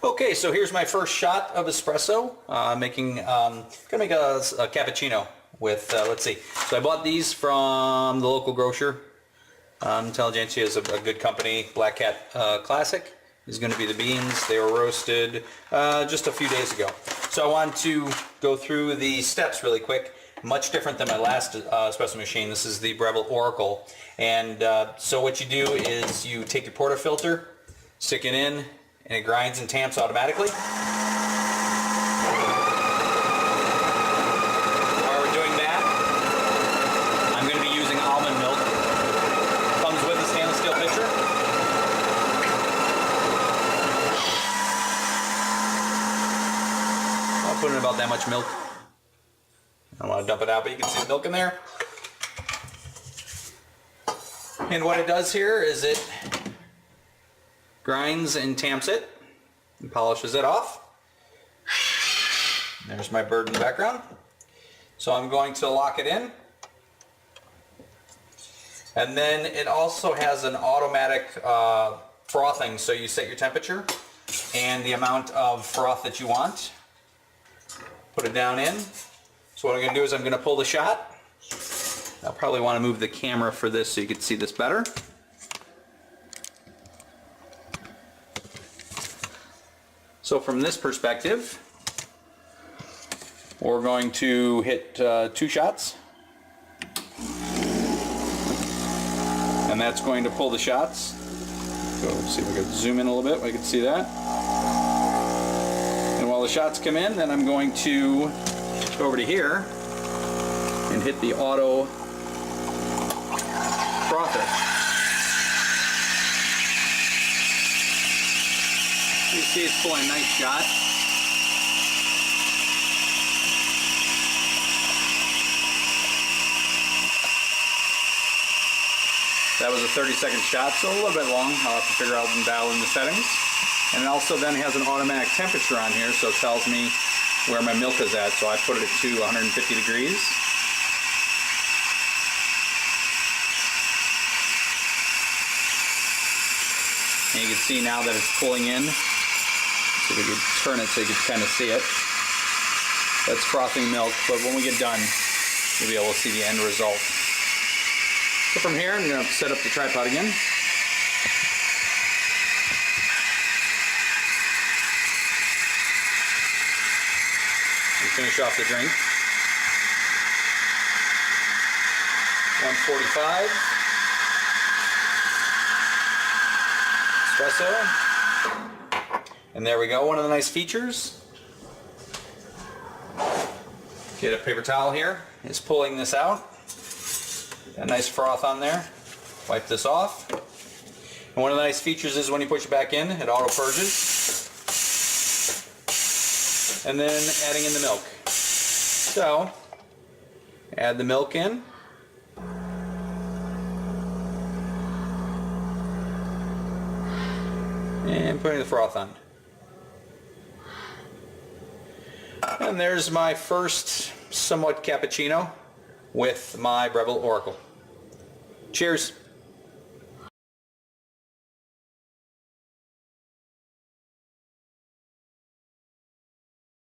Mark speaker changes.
Speaker 1: Okay, so here's my first shot of espresso. Gonna make a cappuccino with, let's see. So I bought these from the local grocer. Intelligentsia is a good company. Black Cat Classic is going to be the beans. They were roasted just a few days ago. So I want to go through the steps really quick. Much different than my last espresso machine. This is the Breville Oracle. And so what you do is you take your portafilter, stick it in, and it grinds and tamps automatically. While we're doing that, I'm going to be using almond milk. Comes with a stainless steel pitcher. I'll put in about that much milk. I don't want to dump it out, but you can see the milk in there. And what it does here is it grinds and tamps it and polishes it off. There's my bird in the background. So I'm going to lock it in. And then it also has an automatic frothing, so you set your temperature and the amount of froth that you want. Put it down in. So what I'm going to do is I'm going to pull the shot. I'll probably want to move the camera for this so you can see this better. So from this perspective, we're going to hit 2 shots. And that's going to pull the shots. So let's see if we can zoom in a little bit, we can see that. And while the shots come in, then I'm going to go over to here and hit the auto frother. You see it's pulling a nice shot. That was a 30-second shot, so a little bit long. I'll have to figure out and dial in the settings. And it also then has an automatic temperature on here, so it tells me where my milk is at. So I put it to 150 degrees. And you can see now that it's pulling in. So we could turn it so you can kind of see it. That's frothing milk, but when we get done, you'll be able to see the end result. So from here, I'm going to set up the tripod again. And finish off the drink. 145. Espresso. And there we go, one of the nice features. Get a paper towel here. It's pulling this out. Got a nice froth on there. Wipe this off. And one of the nice features is when you push it back in, it auto purges. And then adding in the milk. So, add the milk in. And putting the froth on. And there's my first somewhat cappuccino with my Breville Oracle. Cheers.